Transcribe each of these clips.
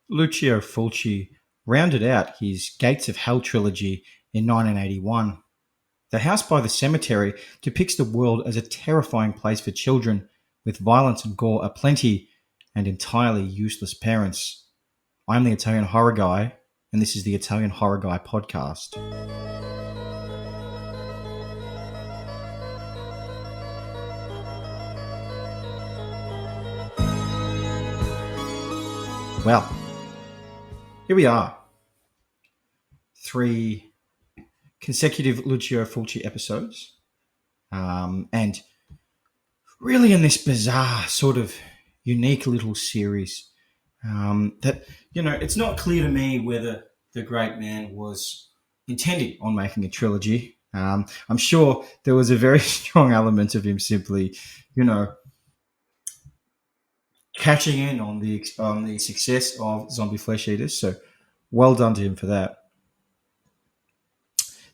Lucio Fulci rounded out his Gates of Hell trilogy in 1981. The House by the Cemetery depicts the world as a terrifying place for children, with violence and gore aplenty and entirely useless parents. I'm the Italian Horror Guy, and this is the Italian Horror Guy podcast. Well, here we are. 3 consecutive Lucio Fulci episodes. And really in this bizarre, sort of unique little series that, it's not clear to me whether the great man was intending on making a trilogy. I'm sure there was a very strong element of him simply, catching in on the success of Zombie Flesh Eaters. So well done to him for that.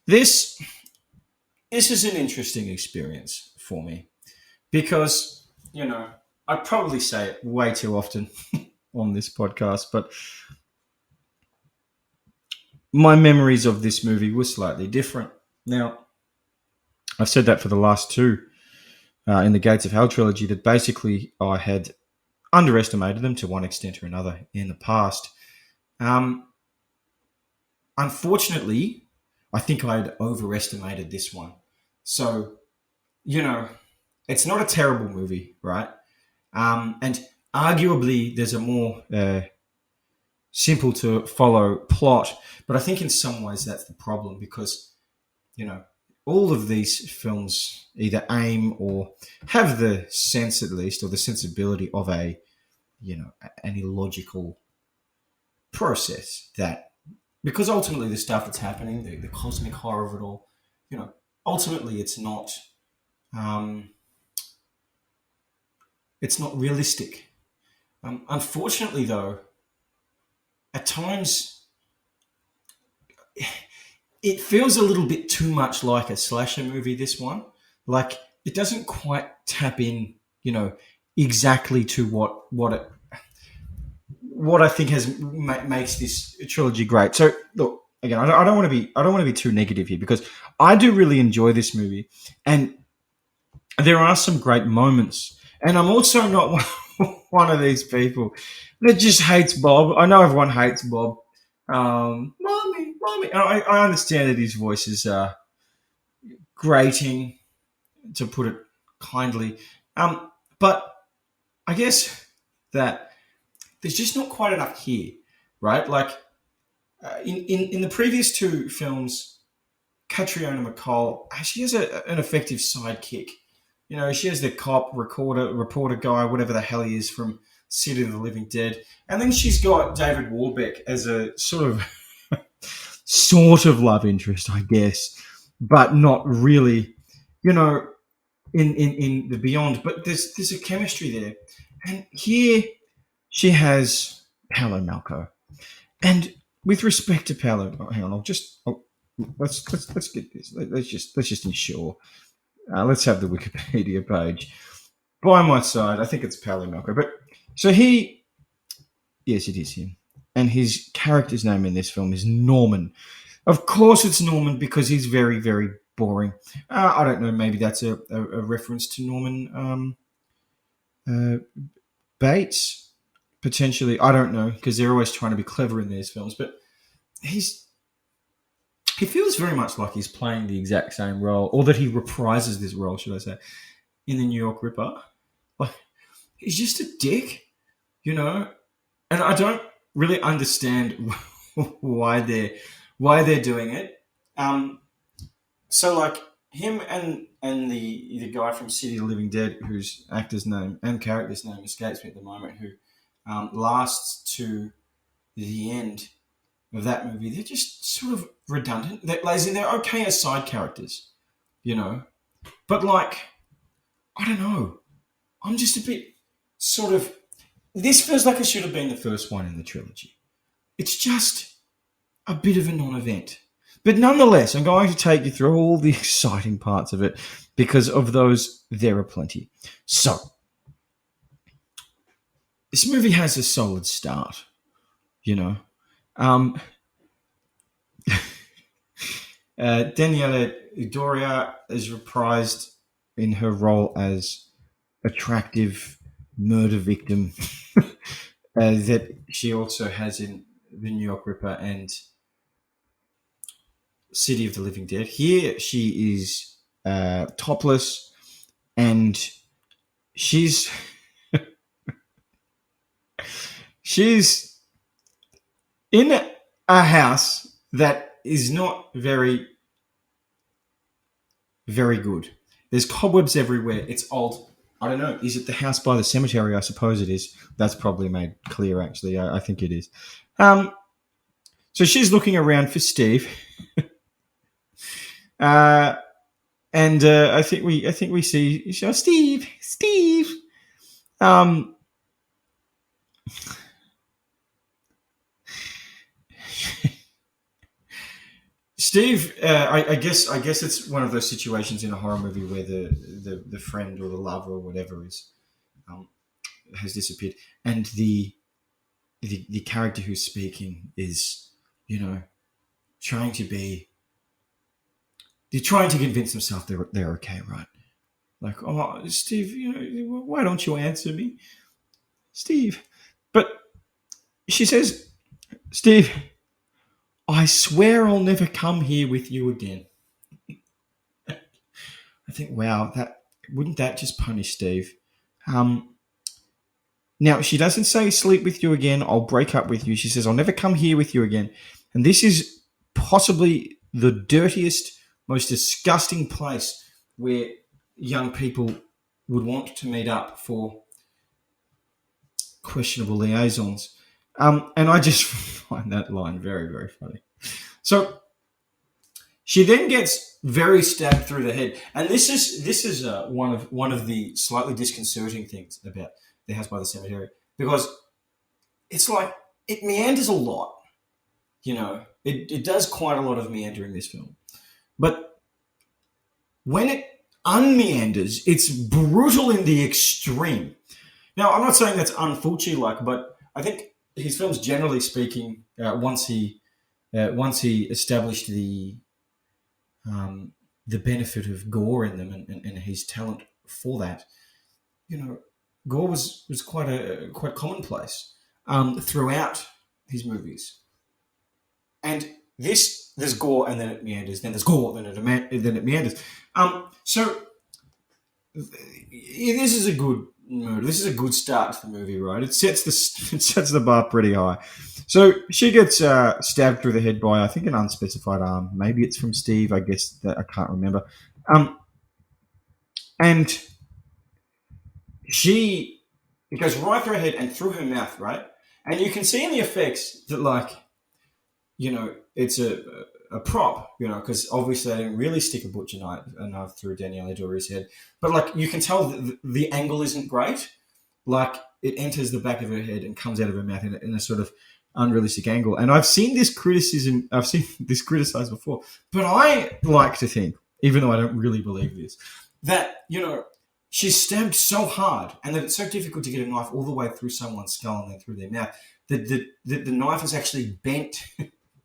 This is an interesting experience for me because, I probably say it way too often on this podcast, but my memories of this movie were slightly different. Now, I've said that for the last two in the Gates of Hell trilogy, that basically I had underestimated them to one extent or another in the past. Unfortunately, I think I had overestimated this one. So, it's not a terrible movie, right? And arguably, there's a more simple to follow plot, but I think in some ways that's the problem because, all of these films either aim or have the sense, at least, or the sensibility of an illogical process that, because ultimately the stuff that's happening, the cosmic horror of it all, ultimately it's not realistic. Unfortunately, though, at times it feels a little bit too much like a slasher movie, this one. Like, it doesn't quite tap in, exactly to what I think makes this trilogy great. So, look, again, I don't want to be too negative here because I do really enjoy this movie, and there are some great moments. And I'm also not one of these people that just hates Bob. I know everyone hates Bob. Mommy. I understand that his voice is grating, to put it kindly. But I guess that there's just not quite enough here, right? Like in the previous two films, Catriona McCall, she has an effective sidekick. She has the cop, reporter guy, whatever the hell he is from City of the Living Dead. And then she's got David Warbeck as a sort of love interest, I guess, but not really, in the beyond. But there's a chemistry there. And here she has Paolo Malco. And with respect to Paolo, hang on, let's get this. Let's just ensure. Let's have the Wikipedia page by my side. I think it's Paolo Malco. But so yes, it is him. And his character's name in this film is Norman. Of course it's Norman because he's very, very boring. I don't know, maybe that's a reference to Norman Bates, potentially. I don't know, because they're always trying to be clever in these films. But he feels very much like he's playing the exact same role, or that he reprises this role, should I say, in the New York Ripper. Like, he's just a dick, and I don't really understand why they're doing it. So like him and the guy from City of the Living Dead, whose actor's name and character's name escapes me at the moment, who lasts to the end of that movie, they're just sort of redundant. They're okay as side characters, but like, I don't know. I'm just a bit sort of. This feels like it should have been the first one in the trilogy. It's just a bit of a non-event. But nonetheless, I'm going to take you through all the exciting parts of it because of those, there are plenty. So, this movie has a solid start. You know, um, Daniela Doria is reprised in her role as attractive murder victim that she also has in the New York Ripper and City of the Living Dead. Here she is topless, and she's she's in a house that is not very good. There's cobwebs everywhere. It's old. I don't know. Is it the house by the cemetery? I suppose it is. That's probably made clear. Actually, I think it is. Um, so she's looking around for Steve, uh, and I think we see Steve. Um, Steve, I guess it's one of those situations in a horror movie where the friend or the lover or whatever is um, has disappeared, and the character who's speaking is, you know, trying to be they're trying to convince themselves they're okay, right? Like, oh, Steve, why don't you answer me, Steve? But she says, Steve, I swear I'll never come here with you again. I think, wow, that wouldn't that just punish Steve? Um, Now, she doesn't say sleep with you again, I'll break up with you. She says, I'll never come here with you again. And this is possibly the dirtiest, most disgusting place where young people would want to meet up for questionable liaisons. And I just find that line very, very funny. So she then gets very stabbed through the head, and this is one of the slightly disconcerting things about the House by the Cemetery, because it's like it meanders a lot. It does quite a lot of meander in this film, but when it unmeanders, it's brutal in the extreme. Now, I'm not saying that's un-Fulci like, but I think his films, generally speaking, once he established the benefit of gore in them, and his talent for that, gore was quite commonplace throughout his movies. And there's gore, and then it meanders. Then there's gore, then it meanders. So this is a good murder. This is a good start to the movie, right? It sets the bar pretty high. So she gets stabbed through the head by, I think, an unspecified arm. Maybe it's from Steve. I guess that I can't remember. And it goes right through her head and through her mouth, right? And you can see in the effects that, like, it's a prop, because obviously they didn't really stick a butcher knife through Daniela Dori's head. But, like, you can tell that the angle isn't great. Like, it enters the back of her head and comes out of her mouth in a sort of unrealistic angle. And I've seen this criticized before. But I like to think, even though I don't really believe this, that, she's stabbed so hard and that it's so difficult to get a knife all the way through someone's skull and then through their mouth that the knife is actually bent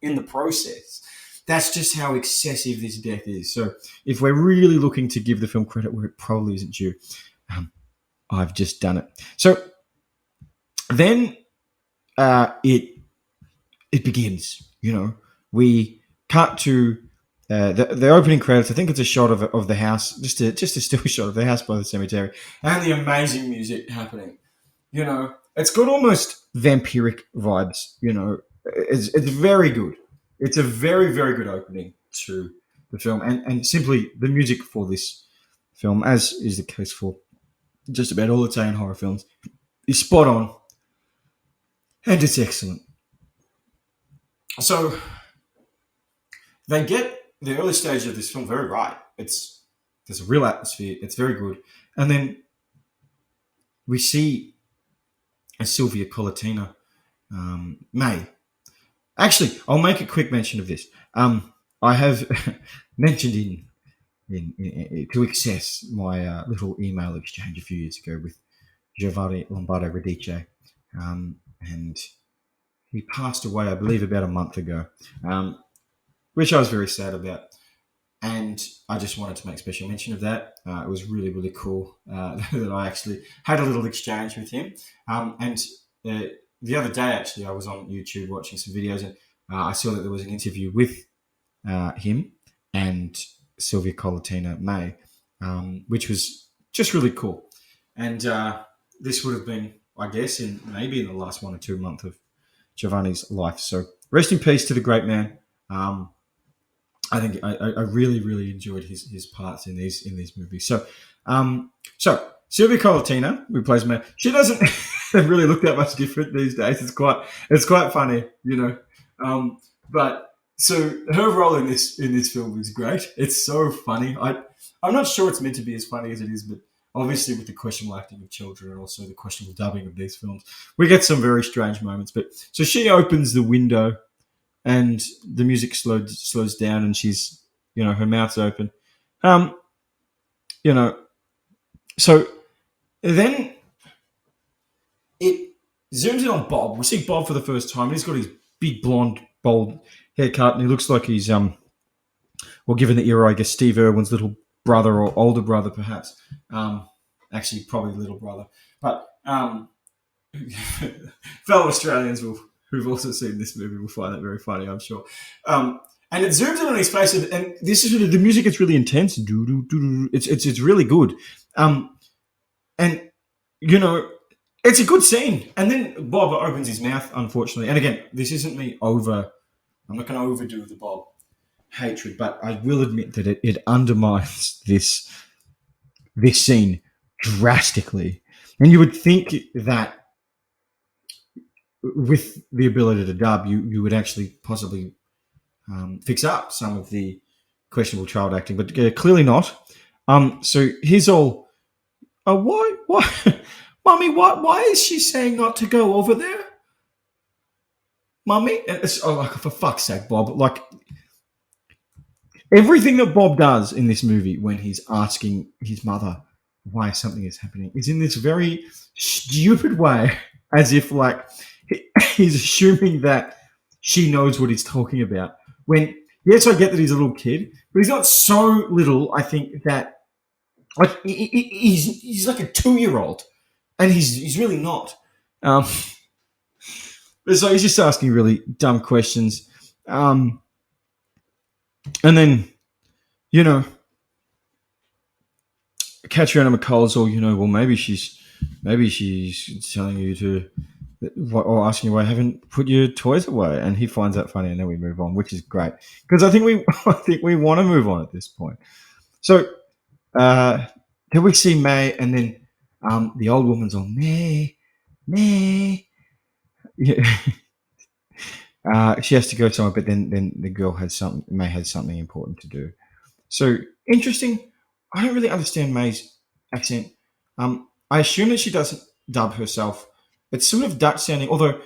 in the process. That's just how excessive this death is. So if we're really looking to give the film credit where it probably isn't due, I've just done it. So then it begins. We cut to the opening credits. I think it's a shot of the house, just a still shot of the house by the cemetery, and the amazing music happening. It's got almost vampiric vibes. It's very good. It's a very, very good opening to the film, and simply the music for this film, as is the case for just about all Italian horror films, is spot on, and it's excellent. So they get the early stage of this film very right. There's a real atmosphere. It's very good, and then we see a Sylvia Colatina, May. Actually, I'll make a quick mention of this. I have mentioned to excess my little email exchange a few years ago with Giovanni Lombardo Radice, and he passed away, I believe, about a month ago, um, which I was very sad about. And I just wanted to make special mention of that. It was really, really cool that I actually had a little exchange with him. And the other day, actually, I was on YouTube watching some videos, and I saw that there was an interview with him and Sylvia Colatina May, which was just really cool. And this would have been, I guess, in maybe in the last 1 or 2 months of Giovanni's life. So rest in peace to the great man. I think I really, really enjoyed his parts in these movies. So Sylvia Colatina, who plays May, she doesn't really look that much different these days. It's quite funny, you know. But so her role in this film is great. It's so funny. I'm not sure it's meant to be as funny as it is, but obviously with the questionable acting of children and also the questionable dubbing of these films, we get some very strange moments. But so she opens the window and the music slows down, and she's, her mouth's open. Um, you know, so then it zooms in on Bob. We see Bob for the first time. He's got his big blonde, bold haircut, and he looks like he's well, given the era, I guess Steve Irwin's little brother or older brother, perhaps. Actually, probably little brother. But fellow Australians who've also seen this movie will find that very funny, I'm sure. And it zooms in on his face, and this is the music gets really intense. It's really good. And it's a good scene. And then Bob opens his mouth, unfortunately. And again, this isn't me I'm not going to overdo the Bob hatred, but I will admit that it undermines this scene drastically. And you would think that with the ability to dub, you would actually possibly fix up some of the questionable child acting, but clearly not. So he's all, why, Mummy, why is she saying not to go over there? Mummy? And it's, like, for fuck's sake, Bob. Like, everything that Bob does in this movie when he's asking his mother why something is happening is in this very stupid way, as if, like, he's assuming that she knows what he's talking about. When, yes, I get that he's a little kid, but he's not so little, I think, that, like, he's like a 2-year-old, and he's really not. So he's just asking really dumb questions. And then, Catriona McCall's all, well, maybe she's telling you to, or asking you why I haven't put your toys away, and he finds that funny, and then we move on, which is great because I think we want to move on at this point. So then we see May, and then the old woman's all May. Yeah. She has to go somewhere, but then the girl May has something important to do. So interesting. I don't really understand May's accent. I assume that she doesn't dub herself. It's sort of Dutch sounding, although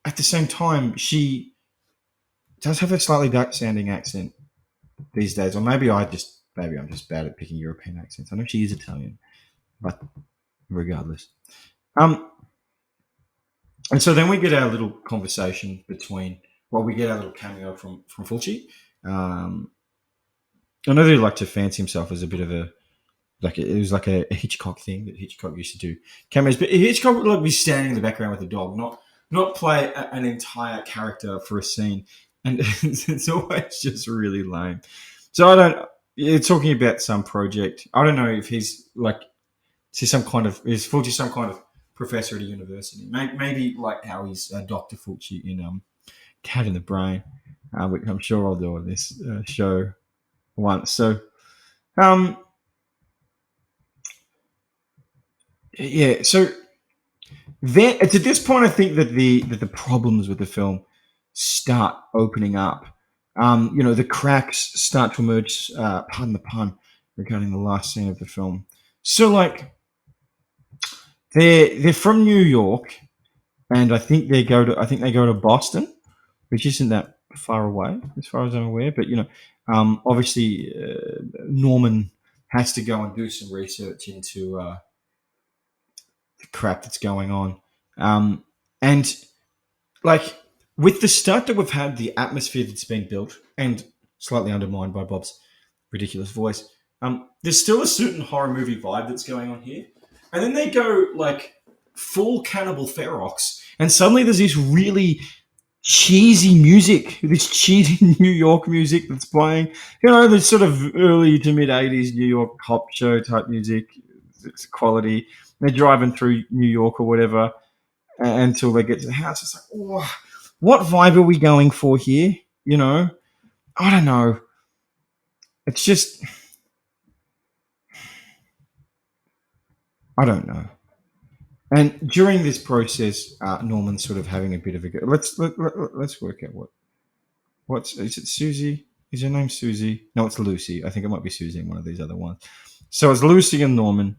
at the same time she does have a slightly Dutch sounding accent these days. Or maybe I'm just bad at picking European accents. I know she is Italian, but regardless. And so then we get our little conversation we get our little cameo from Fulci. I know they like to fancy himself as a bit of it was like a Hitchcock thing that Hitchcock used to do cameos, but Hitchcock would like be standing in the background with a dog, not play an entire character for a scene, and it's always just really lame. So you're talking about some project. I don't know if he's like, is Fulci some kind of professor at a university? Maybe like how he's Dr. Fulci in Cat in the Brain, which I'm sure I'll do on this show once. So, yeah. So then, it's at this point I think that the problems with the film start opening up. The cracks start to emerge. Pardon the pun, regarding the last scene of the film. So, like, they're from New York, and I think they go to Boston, which isn't that far away as far as I'm aware. But obviously Norman has to go and do some research into the crap that's going on, and like with the start that we've had, the atmosphere that's been built, and slightly undermined by Bob's ridiculous voice, there's still a certain horror movie vibe that's going on here. And then they go like full Cannibal Ferox, and suddenly there's this really cheesy music, this cheesy New York music that's playing. You know, the sort of early to mid '80s New York cop show type music. It's quality. They're driving through New York or whatever until they get to the house. It's like, oh, what vibe are we going for here? You know, I don't know. It's just, I don't know. And during this process, Norman's sort of having a bit of a go. Let's work out what's is it Susie? Is her name Susie? No, it's Lucy. I think it might be Susie in one of these other ones. So it's Lucy and Norman.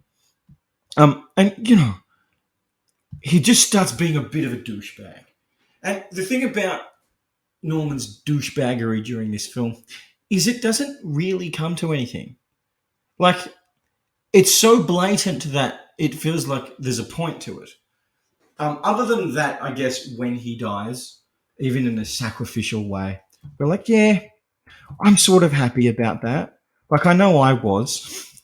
And you know, he just starts being a bit of a douchebag. And the thing about Norman's douchebaggery during this film is it doesn't really come to anything. Like, it's so blatant that it feels like there's a point to it. Other than that, I guess when he dies, even in a sacrificial way, we're like, yeah, I'm sort of happy about that. Like, I know I was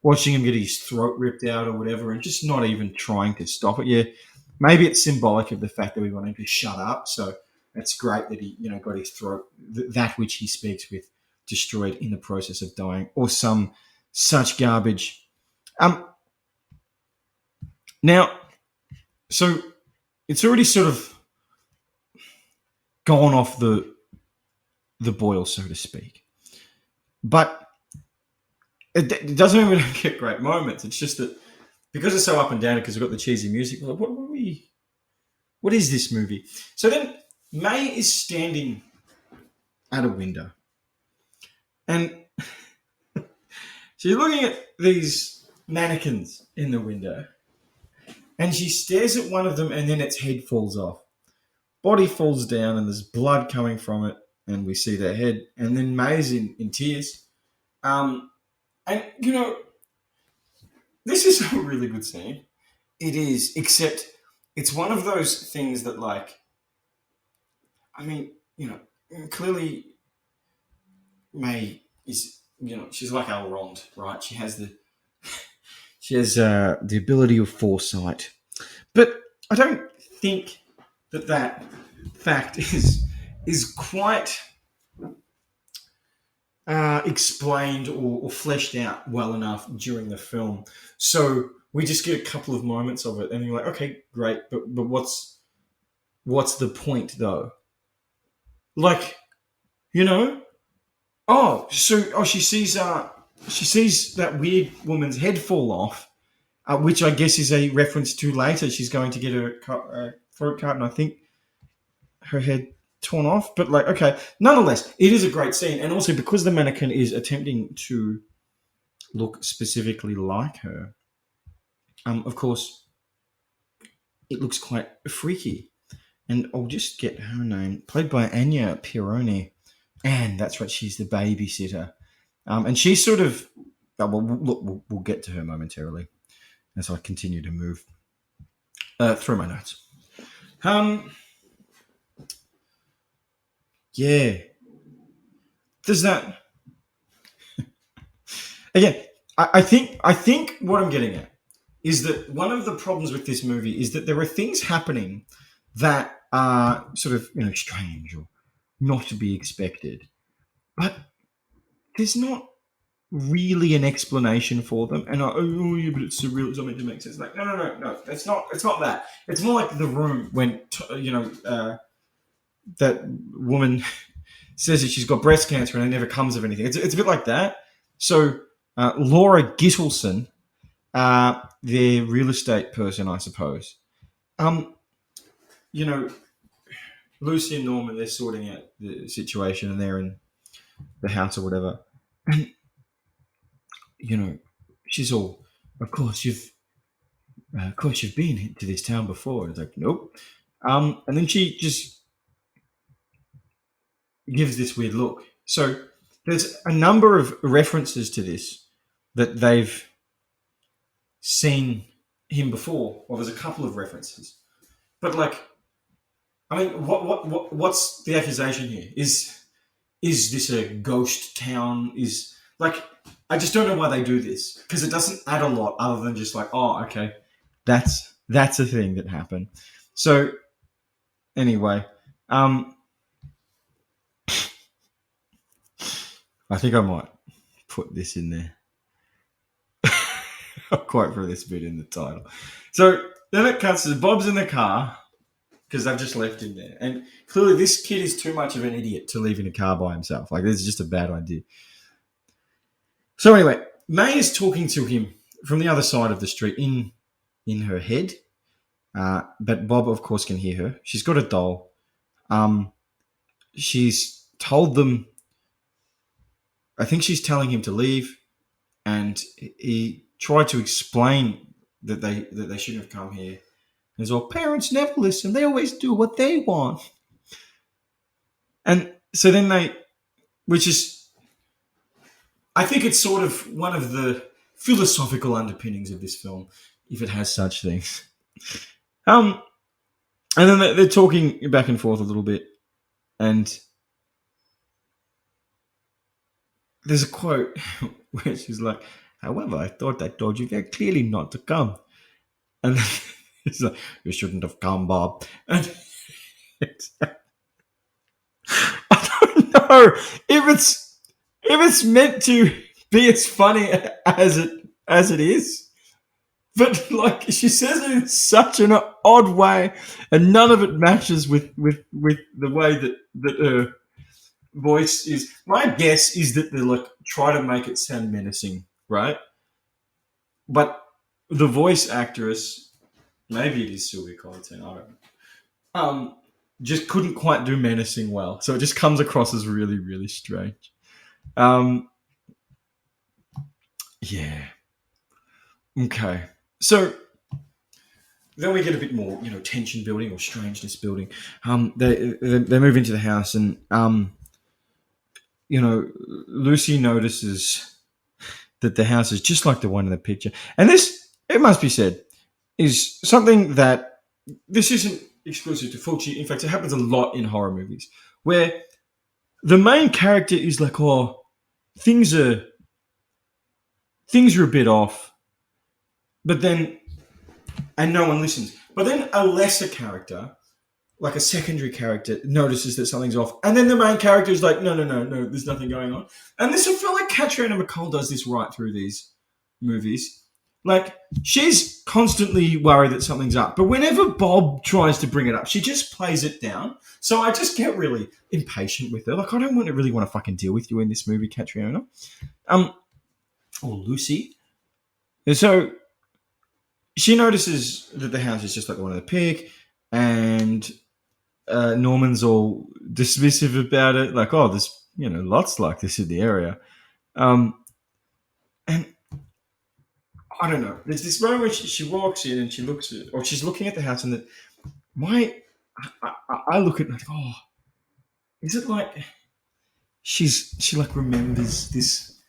watching him get his throat ripped out or whatever and just not even trying to stop it. Yeah, maybe it's symbolic of the fact that we want him to shut up. So it's great that he, got his throat, that which he speaks with, destroyed in the process of dying, or some such garbage. Now, so it's already sort of gone off the boil, so to speak. But it doesn't even get great moments. It's just that because it's so up and down, because we've got the cheesy music, we're like, what is this movie? So then May is standing at a window and she's looking at these mannequins in the window and she stares at one of them and then its head falls off. Body falls down and there's blood coming from it and we see their head and then May's in tears. And, this is a really good scene. It is, except it's one of those things that, like, I mean, clearly May is, she's like Elrond, right? She has the ability of foresight, but I don't think that fact is quite explained or fleshed out well enough during the film. So we just get a couple of moments of it, and you're like, okay, great, but what's the point though? Like, she sees that weird woman's head fall off, which I guess is a reference to later. She's going to get her throat cut, and I think her head torn off. But like, okay, nonetheless, it is a great scene, and also because the mannequin is attempting to look specifically like her, of course, it looks quite freaky. And I'll just get her name, played by Anya Pironi. Anne, that's right, she's the babysitter. And she's sort of, we'll get to her momentarily as I continue to move through my notes. Yeah. Does that... Again, I think what I'm getting at is that one of the problems with this movie is that there are things happening that are sort of, strange or not to be expected. But there's not really an explanation for them. And yeah, but it's surreal. It's not meant to make sense. Like, no. It's not that. It's more like The Room when, that woman says that she's got breast cancer and it never comes of anything. It's a bit like that. So Laura Gittleson, their real estate person, I suppose. Lucy and Norman, they're sorting out the situation and they're in the house or whatever. And, she's all, of course you've been to this town before. And it's like, nope. And then she just gives this weird look. So there's a number of references to this that they've seen him before. Well, there's a couple of references. But, like, I mean, what's the accusation here? Is this a ghost town? Is like I just don't know why they do this because it doesn't add a lot other than just like, oh, okay, that's a thing that happened. So anyway, um, I think I might put this in there. I'll quote for this bit in the title. So then it cuts to Bob's in the car because they've just left him there, and clearly this kid is too much of an idiot to leave in a car by himself. Like this is just a bad idea. So anyway, May is talking to him from the other side of the street in her head, but Bob, of course, can hear her. She's got a doll. She's told them. I think she's telling him to leave, and he tried to explain that they shouldn't have come here. He's all, parents never listen; they always do what they want. And so then which is, I think it's sort of one of the philosophical underpinnings of this film, if it has such things. And then they're talking back and forth a little bit, and there's a quote where she's like, however, I thought I told you very clearly not to come. And it's like, you shouldn't have come, Bob. And I don't know if it's meant to be as funny as it is. But like she says it in such an odd way, and none of it matches with the way that her voice is. My guess is that they like try to make it sound menacing, right? But the voice actress, maybe it is Sylvia Colleton, I don't know. Just couldn't quite do menacing well, so it just comes across as really, really strange. Yeah. Okay. So then we get a bit more, tension building or strangeness building. They move into the house, and Lucy notices that the house is just like the one in the picture. And this, it must be said, is something that this isn't exclusive to Fulci. In fact, it happens a lot in horror movies where the main character is like, oh, things are a bit off, but then, and no one listens. But then a lesser character, like a secondary character, notices that something's off, and then the main character is like, no, there's nothing going on. And this, I feel like Catriona MacColl does this right through these movies. Like, she's constantly worried that something's up, but whenever Bob tries to bring it up, she just plays it down. So I just get really impatient with her. Like, I don't really want to fucking deal with you in this movie, Catriona. Or Lucy. And so she notices that the house is just like the one in the pic, and Norman's all dismissive about it, like, oh, there's lots like this in the area, and I don't know. There's this moment where she walks in and she looks at, or she's looking at the house, and I look at it like, oh, is it like she like remembers this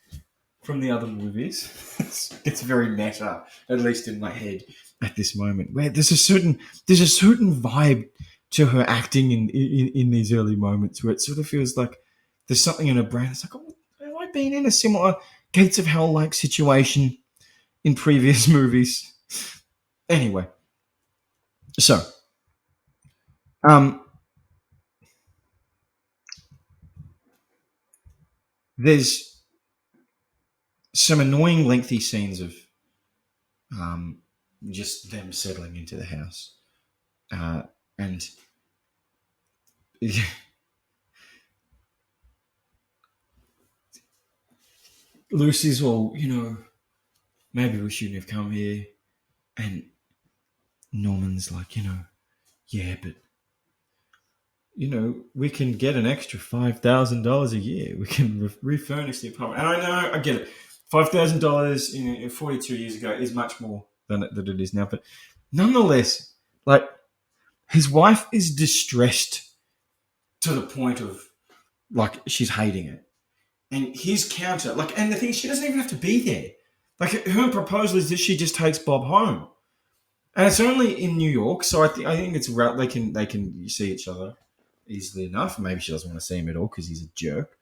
from the other movies? It's very meta, at least in my head at this moment, where there's a certain vibe to her acting in these early moments where it sort of feels like there's something in her brain. It's like, oh, have I been in a similar Gates of Hell like situation in previous movies? Anyway, so there's some annoying lengthy scenes of just them settling into the house, and Lucy's all, maybe we shouldn't have come here. And Norman's like, yeah, but, we can get an extra $5,000 a year. We can refurnish the apartment. And I know, I get it. $5,000 in 42 years ago is much more than it is now. But nonetheless, like, his wife is distressed to the point of, like, she's hating it. And his counter, like, and the thing, she doesn't even have to be there. Like, her proposal is that she just takes Bob home. and it's only in New York, so I think it's they can see each other easily enough. Maybe she doesn't want to see him at all because he's a jerk.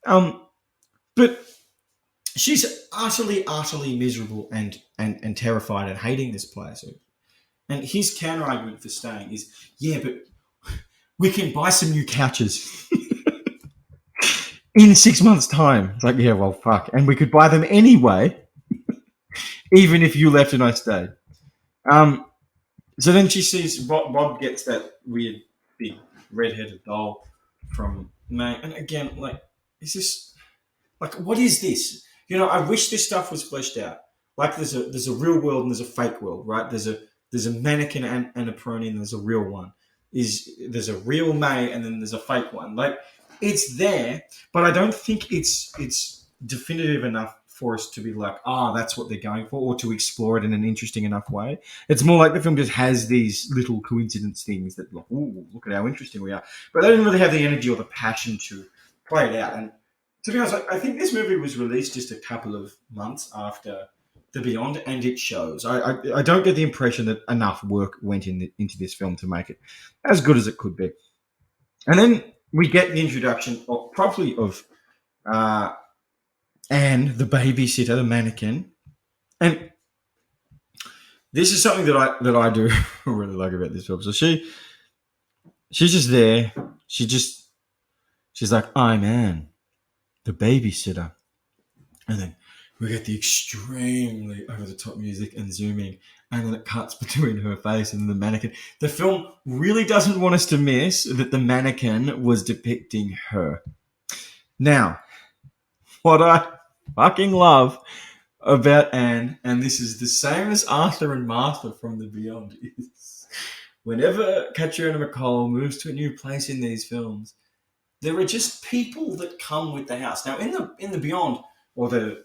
Um, but she's utterly miserable and terrified and hating this place. And his counter argument for staying is, yeah, but we can buy some new couches in 6 months' time. It's like, yeah, well, fuck. And we could buy them anyway, even if you left and I stayed. So then she sees Bob gets that weird big red-headed doll from May. And again, like, is this, like, what is this? I wish this stuff was fleshed out. Like, there's a real world and there's a fake world, right? There's a mannequin and a pony and there's a real one. There's a real May and then there's a fake one. Like, it's there, but I don't think it's definitive enough for us to be like, that's what they're going for, or to explore it in an interesting enough way. It's more like the film just has these little coincidence things that, like, ooh, look at how interesting we are. But they didn't really have the energy or the passion to play it out. And to be honest, I think this movie was released just a couple of months after The Beyond, and it shows. I don't get the impression that enough work went into this film to make it as good as it could be. And then we get the introduction, properly, of Anne, the babysitter, the mannequin. And this is something that I do really like about this film. So she's just there. She's like, I'm Anne, the babysitter. And then we get the extremely over-the-top music and zooming, and then it cuts between her face and the mannequin. The film really doesn't want us to miss that the mannequin was depicting her. Now, what I fucking love about Anne, and this is the same as Arthur and Martha from The Beyond, is whenever Catriona MacColl moves to a new place in these films, there are just people that come with the house. Now, in the Beyond, or the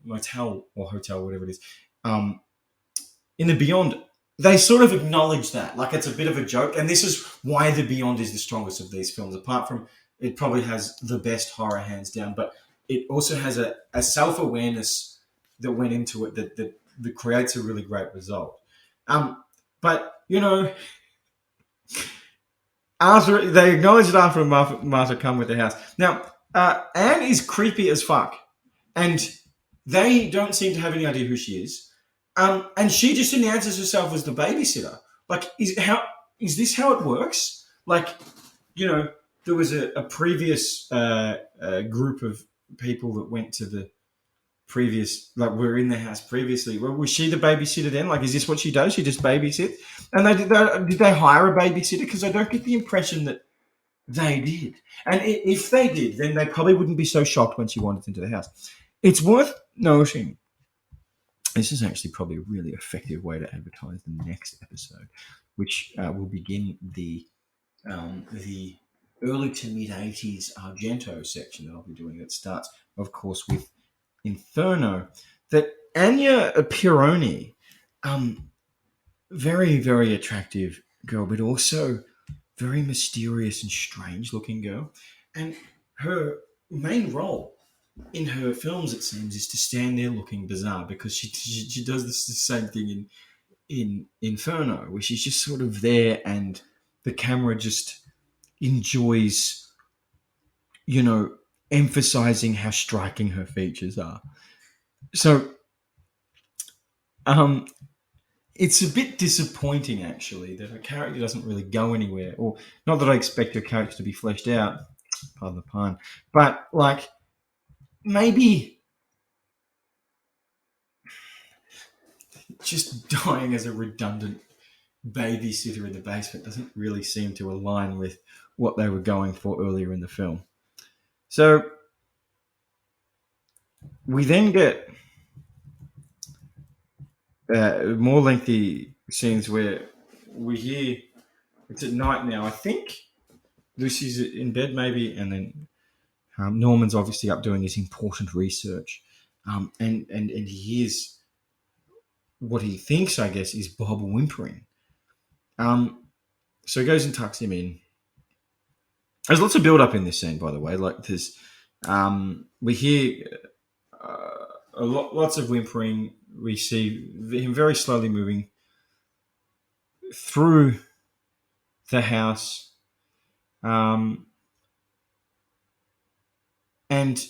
motel or hotel, whatever it is, in the Beyond, they sort of acknowledge that. Like, it's a bit of a joke. And this is why the Beyond is the strongest of these films. Apart from, it probably has the best horror hands down, but it also has a self-awareness that went into it that creates a really great result. But, Arthur, they acknowledge that Arthur and Martha come with the house. Now, Anne is creepy as fuck. And they don't seem to have any idea who she is. And she just announces herself as the babysitter. Like, is this how it works? Like, there was a previous group of people that went to the previous, like, were in the house previously. Well, was she the babysitter then? Like, is this what she does? She just babysits? And did they hire a babysitter? Because I don't get the impression that they did. And if they did, then they probably wouldn't be so shocked when she wandered into the house. It's worth noting, this is actually probably a really effective way to advertise the next episode, which will begin the early to mid-80s Argento section that I'll be doing. That starts, of course, with Inferno. That Anya Pironi, very, very attractive girl, but also very mysterious and strange-looking girl. And her main role in her films, it seems, is to stand there looking bizarre, because she does the same thing in Inferno, where she's just sort of there and the camera just enjoys, emphasizing how striking her features are. So, it's a bit disappointing, actually, that her character doesn't really go anywhere. Or, not that I expect her character to be fleshed out, pardon the pun, but, like, maybe just dying as a redundant babysitter in the basement doesn't really seem to align with what they were going for earlier in the film. So we then get more lengthy scenes where we hear, it's at night now, I think Lucy's in bed maybe, and then Norman's obviously up doing his important research, and he hears what he thinks, I guess, is Bob whimpering. So he goes and tucks him in. There's lots of build-up in this scene, by the way. Like, there's, we hear lots of whimpering. We see him very slowly moving through the house, um, and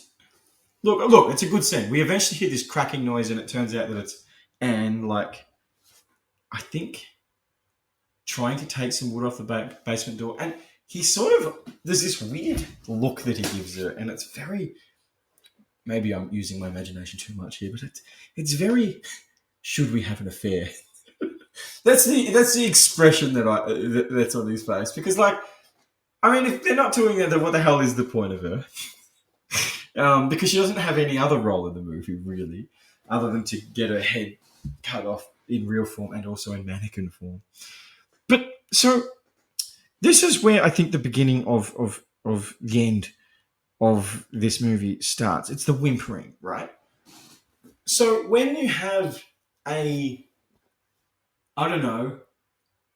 look, it's a good scene. We eventually hear this cracking noise, and it turns out that it's Anne, like, I think, trying to take some wood off the basement door, and he sort of there's this weird look that he gives her, and it's very, maybe I'm using my imagination too much here, but it's very, should we have an affair? That's the expression that's on his face, because, like, I mean, if they're not doing that, then what the hell is the point of her? Because she doesn't have any other role in the movie, really, other than to get her head cut off in real form and also in mannequin form. But so this is where I think the beginning of the end of this movie starts. It's the whimpering, right? So when you have a, I don't know,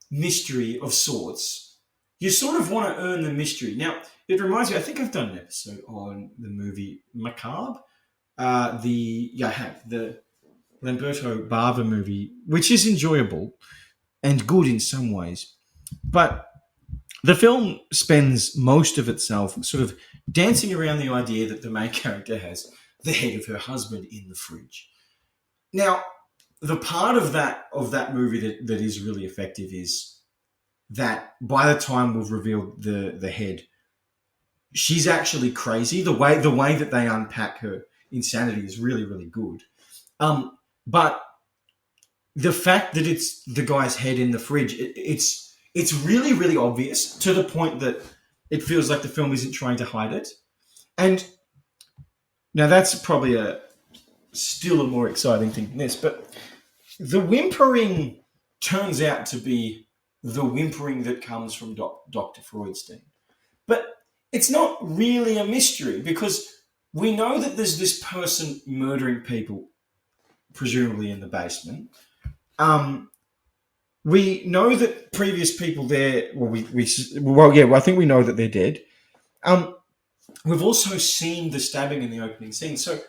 mystery of sorts, you sort of want to earn the mystery. Now, it reminds me, I think I've done an episode on the movie Macabre. I have the Lamberto Bava movie, which is enjoyable and good in some ways, but the film spends most of itself sort of dancing around the idea that the main character has the head of her husband in the fridge. Now, the part of that movie that is really effective is that by the time we've revealed the head, she's actually crazy. The way that they unpack her insanity is really, really good. But the fact that it's the guy's head in the fridge, it's really, really obvious, to the point that it feels like the film isn't trying to hide it. And now that's probably still a more exciting thing than this, but the whimpering turns out to be the whimpering that comes from Dr. Freudstein. But it's not really a mystery, because we know that there's this person murdering people, presumably in the basement. We know that previous people there. I think we know that they're dead. We've also seen the stabbing in the opening scene, so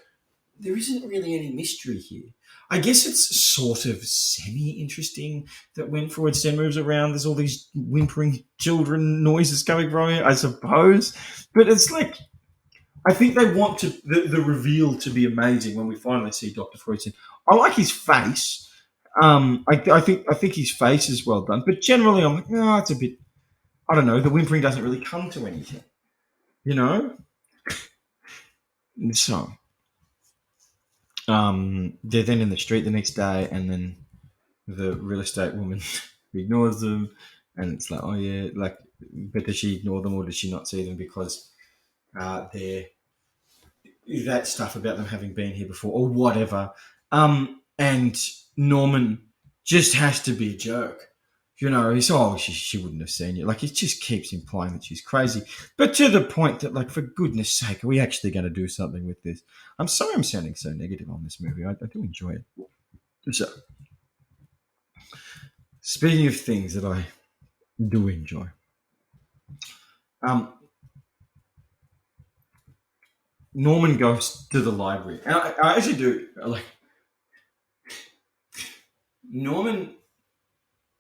there isn't really any mystery here. I guess it's sort of semi-interesting that when Freudstein moves around, there's all these whimpering children noises coming from it, I suppose. But it's like, I think they want the reveal to be amazing when we finally see Dr. Freudstein. I like his face. I think his face is well done, but generally I'm like, no, it's a bit. I don't know. The whimpering doesn't really come to anything, you know. So, they're then in the street the next day, and then the real estate woman ignores them, and it's like, oh yeah, like, but does she ignore them, or does she not see them because they're that stuff about them having been here before or whatever? And Norman just has to be a jerk. You know, he's, oh, she wouldn't have seen you. Like, it just keeps implying that she's crazy. But to the point that, like, for goodness sake, are we actually going to do something with this? I'm sorry I'm sounding so negative on this movie. I do enjoy it. So, speaking of things that I do enjoy, Norman goes to the library. And I actually do, like, Norman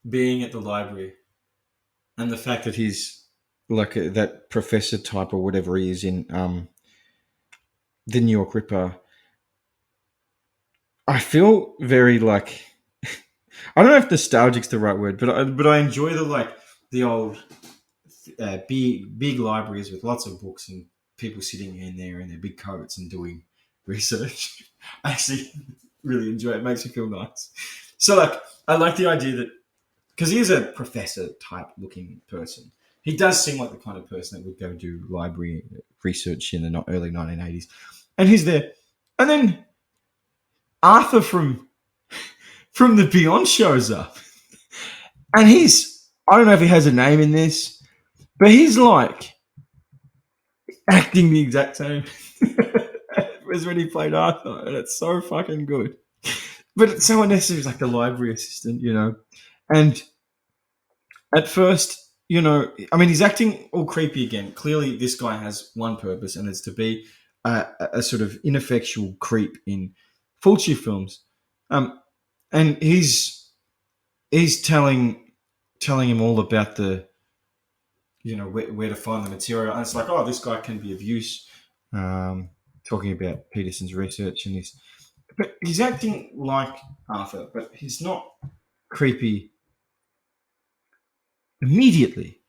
being at the library, and the fact that he's like that professor type or whatever he is in the New York Ripper, I feel very like, I don't know if nostalgic's the right word, but I enjoy the old big libraries with lots of books and people sitting in there in their big coats and doing research. I actually really enjoy it. It makes me feel nice. So, like, I like the idea that, because he is a professor type looking person, he does seem like the kind of person that would go do library research in the early 1980s. And he's there. And then Arthur from the Beyond shows up. And I don't know if he has a name in this, but he's like acting the exact same as when he played Arthur. And it's so fucking good. But it's so unnecessary. He's like the library assistant, you know. And at first, you know, I mean, he's acting all creepy again. Clearly, this guy has one purpose, and it's to be a sort of ineffectual creep in Fulci films. And he's telling telling him all about the, where to find the material. And it's like, oh, this guy can be of use. Talking about Peterson's research and his, but he's acting like Arthur, but he's not creepy immediately.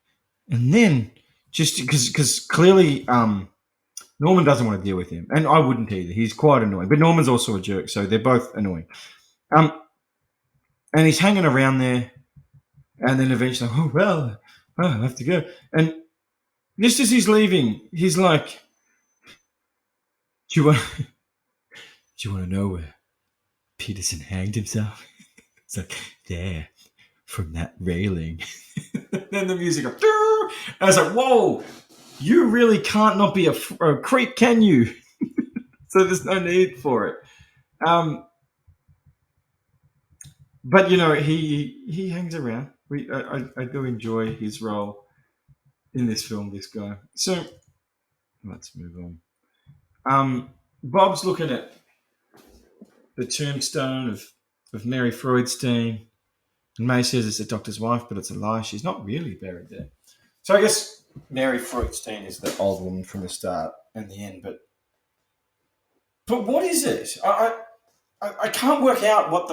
And then just because clearly Norman doesn't want to deal with him, and I wouldn't either. He's quite annoying, but Norman's also a jerk, so they're both annoying. And he's hanging around there, and then eventually, I have to go. And just as he's leaving, he's like, "Do you want to know where Peterson hanged himself?" It's like, there, from that railing. Then the music goes, and I was like, whoa, you really can't not be a creep, can you? So there's no need for it. But he hangs around. I do enjoy his role in this film, this guy. So let's move on. Bob's looking at the tombstone of Mary Freudstein, and May says it's the doctor's wife, but it's a lie. She's not really buried there. So I guess Mary Freudstein is the old woman from the start and the end, but what is it? I can't work out what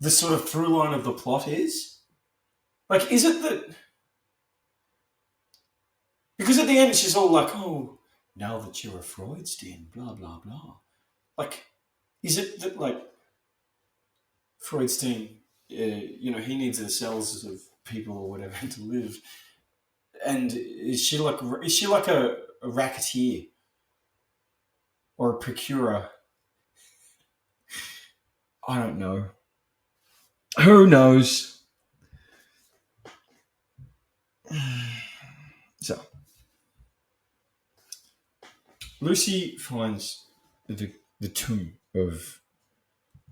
the sort of through line of the plot is. Like, is it that... Because at the end she's all like, oh, now that you're a Freudstein, blah, blah, blah. Like, is it that, like, Freudstein, he needs the cells of people or whatever to live? And is she like a racketeer or a procurer? I don't know. Who knows? So, Lucy finds the tomb of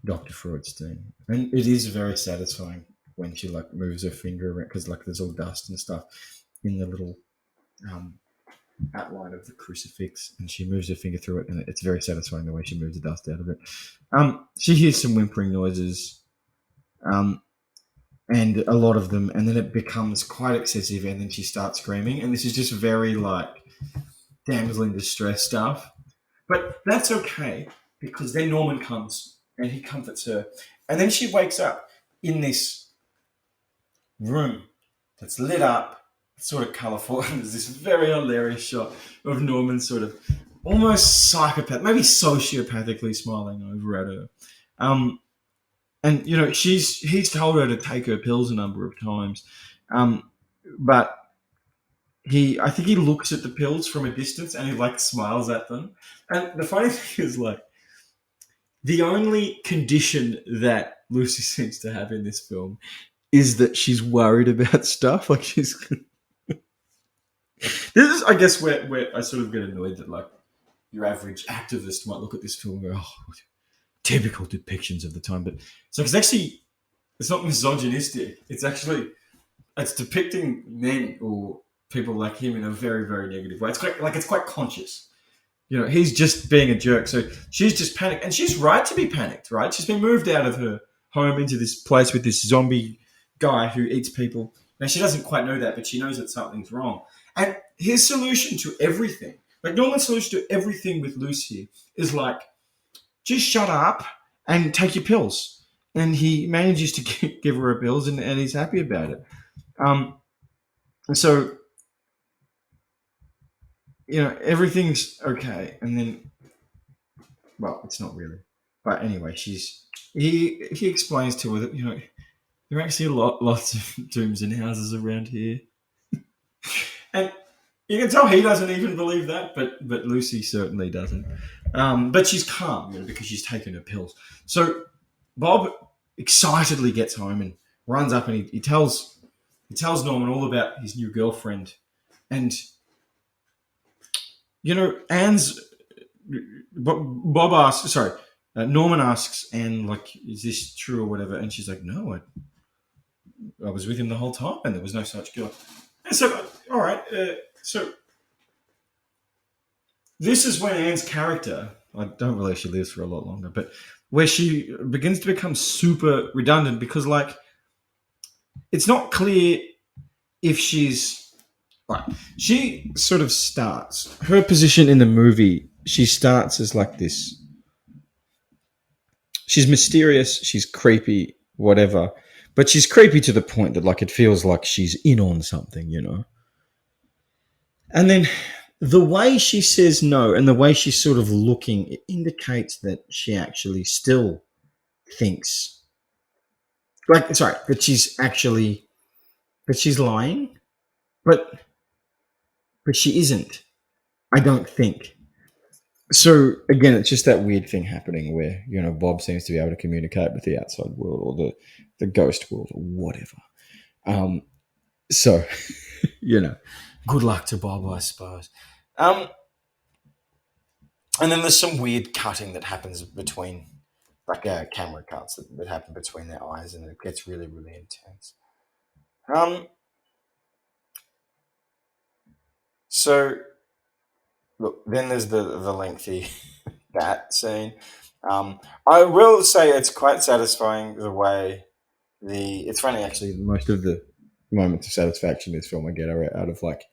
Dr. Freudstein, and it is very satisfying when she like moves her finger around, because like there's all dust and stuff in the little outline of the crucifix, and she moves her finger through it, and it's very satisfying the way she moves the dust out of it. She hears some whimpering noises, and a lot of them, and then it becomes quite excessive, and then she starts screaming, and this is just very like damsel in distress stuff. But that's okay, because then Norman comes and he comforts her, and then she wakes up in this room that's lit up, sort of colourful, and there's this very hilarious shot of Norman sort of almost psychopath, maybe sociopathically smiling over at her. And he's told her to take her pills a number of times, but I think he looks at the pills from a distance and he like smiles at them. And the funny thing is, like, the only condition that Lucy seems to have in this film is that she's worried about stuff. Like, she's... This is, I guess, where I sort of get annoyed that, like, your average activist might look at this film and go, oh, typical depictions of the time. But it's not misogynistic. It's depicting men or people like him in a very, very negative way. It's quite conscious. He's just being a jerk. So she's just panicked, and she's right to be panicked, right? She's been moved out of her home into this place with this zombie guy who eats people. Now, she doesn't quite know that, but she knows that something's wrong. And his solution to everything, like Norman's solution to everything with Lucy, is like, just shut up and take your pills. And he manages to give her her pills, and he's happy about it. So, everything's okay. And then, well, it's not really. But anyway, he explains to her that, there are actually lots of tombs and houses around here. And you can tell he doesn't even believe that, but Lucy certainly doesn't. But she's calm, because she's taken her pills. So Bob excitedly gets home and runs up, and he tells Norman all about his new girlfriend. And, Norman asks Anne, like, is this true or whatever? And she's like, no, I was with him the whole time, and there was no such girl. And so, all right, so this is when Anne's character, I don't believe she lives for a lot longer, but where she begins to become super redundant, because, like, it's not clear if she's right. She sort of starts her position in the movie. She starts as like this. She's mysterious. She's creepy. Whatever. But she's creepy to the point that like it feels like she's in on something, you know. And then the way she says no and the way she's sort of looking, it indicates that she actually still thinks like sorry that she's actually that she's lying, but she isn't. I don't think. So again, it's just that weird thing happening where you know Bob seems to be able to communicate with the outside world or the ghost world or whatever. Um, so you know, good luck to Bob, I suppose. Um, and then there's some weird cutting that happens between, like camera cuts that happen between their eyes, and it gets really, really intense. Um, so look, then there's the lengthy bat scene. I will say it's quite satisfying the way the. It's funny actually. Most of the moments of satisfaction in this film I get are out of like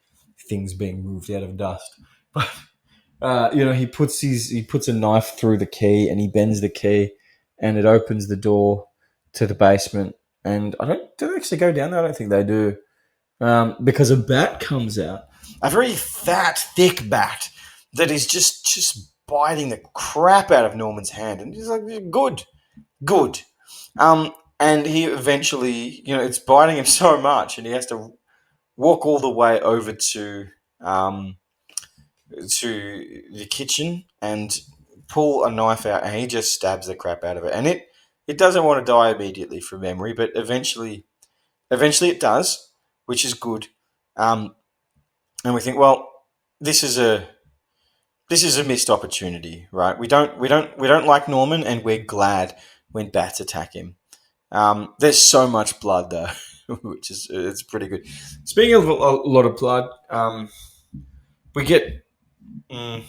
things being moved out of dust. But you know, he puts a knife through the key and he bends the key, and it opens the door to the basement. And I don't do they actually go down there. I don't think they do, because a bat comes out, a very fat, thick bat that is just biting the crap out of Norman's hand, and he's like, good, good. And he eventually, you know, it's biting him so much, and he has to walk all the way over um, to the kitchen and pull a knife out, and he just stabs the crap out of it. And it doesn't want to die immediately from memory, but eventually it does, which is good. Um, and we think, well, this is a missed opportunity, right? We don't like Norman, and we're glad when bats attack him. There's so much blood though, which is it's pretty good. Speaking of a lot of blood, we get mm,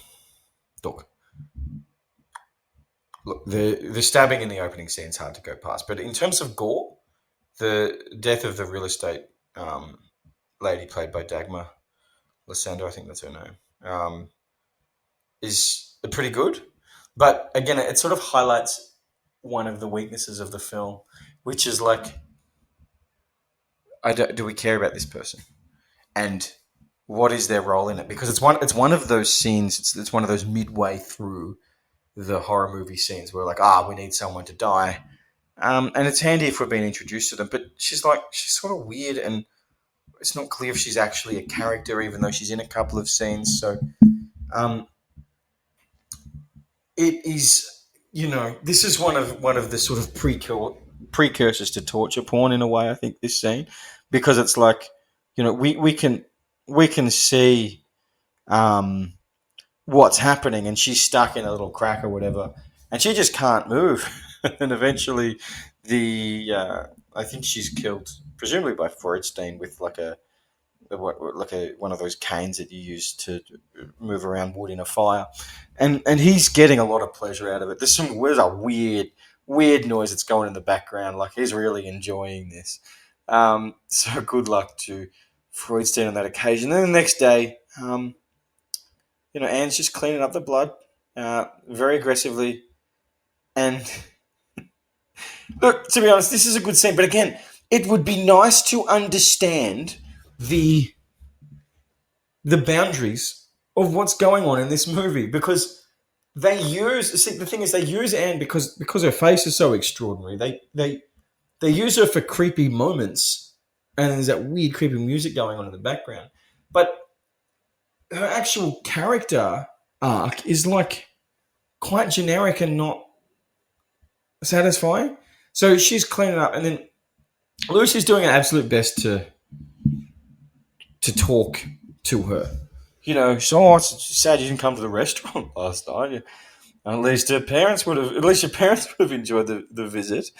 look. Look, the stabbing in the opening scene is hard to go past, but in terms of gore, the death of the real estate um, lady played by Dagmar Lysander, I think that's her name, is pretty good. But again, it sort of highlights one of the weaknesses of the film, which is like, do we care about this person, and what is their role in it? Because it's one of those scenes. It's one of those midway through the horror movie scenes where like, we need someone to die. And it's handy if we're being introduced to them, but she's sort of weird, and it's not clear if she's actually a character, even though she's in a couple of scenes. So um, it is, you know, this is one of the sort of precursors to torture porn in a way. I think this scene, because it's like, you know, we can see um, what's happening, and she's stuck in a little crack or whatever, and she just can't move. And eventually, I think she's killed, presumably by Freudstein, with one of those canes that you use to move around wood in a fire, and he's getting a lot of pleasure out of it. There's a weird noise that's going in the background, like he's really enjoying this. So good luck to Freudstein on that occasion. Then the next day, you know, Anne's just cleaning up the blood very aggressively. And look, to be honest, this is a good scene. But again, it would be nice to understand the boundaries of what's going on in this movie, because the thing is they use Anne because her face is so extraordinary. They use her for creepy moments, and there's that weird creepy music going on in the background. But her actual character arc is like quite generic and not satisfying. So she's cleaning up, and then Lucy's doing her absolute best to talk to her. You know, so it's sad you didn't come to the restaurant last night. At least your parents would have enjoyed the visit.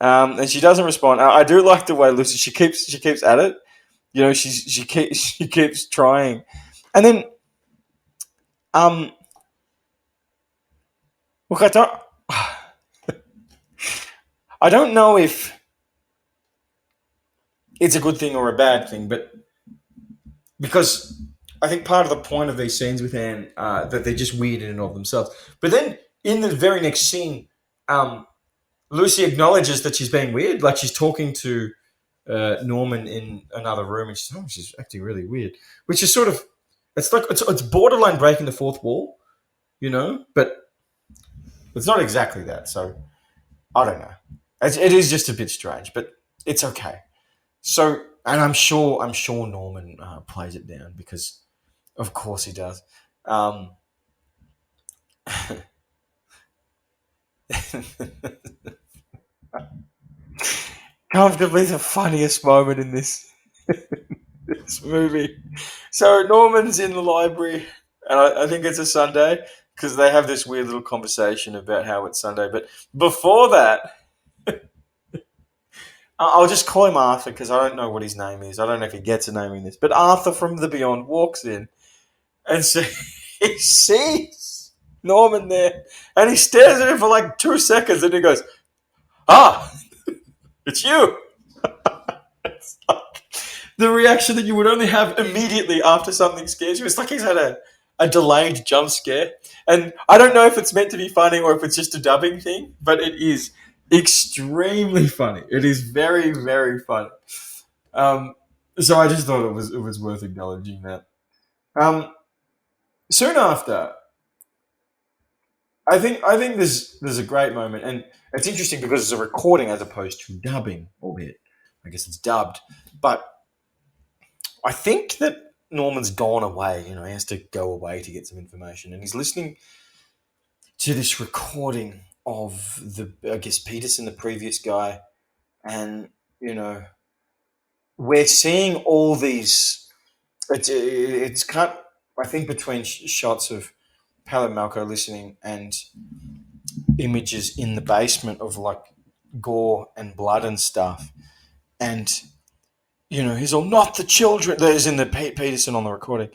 And she doesn't respond. I do like the way Lucy she keeps at it. You know, she keeps trying, and then um, look, I don't know if it's a good thing or a bad thing, but because I think part of the point of these scenes with Anne that they're just weird in and of themselves. But then in the very next scene, Lucy acknowledges that she's being weird. Like she's talking to Norman in another room, and she's acting really weird, which is sort of it's borderline breaking the fourth wall, but it's not exactly that. So I don't know. It is just a bit strange, but it's okay. So, and I'm sure Norman plays it down because, of course, he does. Um, Comfortably the funniest moment in this movie. So Norman's in the library, and I think it's a Sunday because they have this weird little conversation about how it's Sunday. But before that, I'll just call him Arthur because I don't know what his name is. I don't know if he gets a name in this. But Arthur from the Beyond walks in, and so he sees Norman there, and he stares at him for like 2 seconds, and he goes, "Ah, it's you." It's like the reaction that you would only have immediately after something scares you. It's like he's had a delayed jump scare. And I don't know if it's meant to be funny or if it's just a dubbing thing, but it is extremely funny. It is very, very funny. Um, so I just thought it was worth acknowledging that. Um, Soon after, I think there's a great moment, and it's interesting because it's a recording as opposed to dubbing, albeit I guess it's dubbed. But I think that Norman's gone away. He has to go away to get some information, and he's listening to this recording of I guess Peterson, the previous guy, and you know, we're seeing all these. It's cut, I think, between shots of Paolo Malco listening and images in the basement of like gore and blood and stuff, and he's all not the children. There's in the Peterson on the recording.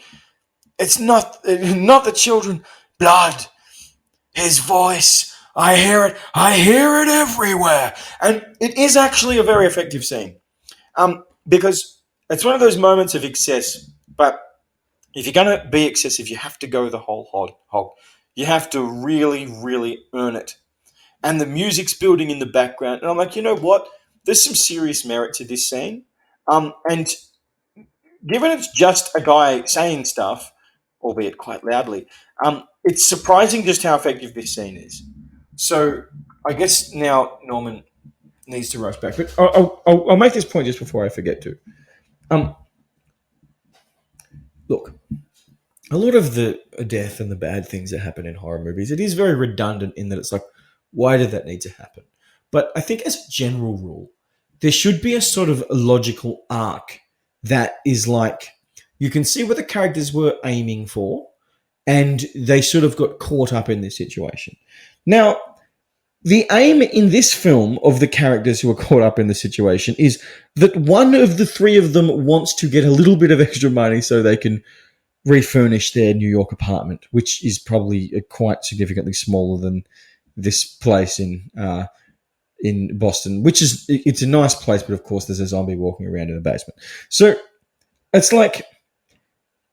It's not the children. Blood. His voice. I hear it. I hear it everywhere. And it is actually a very effective scene. Because it's one of those moments of excess. But if you're going to be excessive, you have to go the whole hog. You have to really, really earn it. And the music's building in the background. And I'm like, you know what? There's some serious merit to this scene. And given it's just a guy saying stuff, albeit quite loudly, it's surprising just how effective this scene is. So I guess now Norman needs to rush back. But I'll make this point just before I forget to. Look, a lot of the death and the bad things that happen in horror movies, it is very redundant in that it's like, why did that need to happen? But I think as a general rule, there should be a sort of logical arc that is like, you can see what the characters were aiming for, and they sort of got caught up in this situation. Now, the aim in this film of the characters who are caught up in the situation is that one of the three of them wants to get a little bit of extra money so they can refurnish their New York apartment, which is probably quite significantly smaller than this place in Boston, it's a nice place, but of course there's a zombie walking around in the basement. So it's like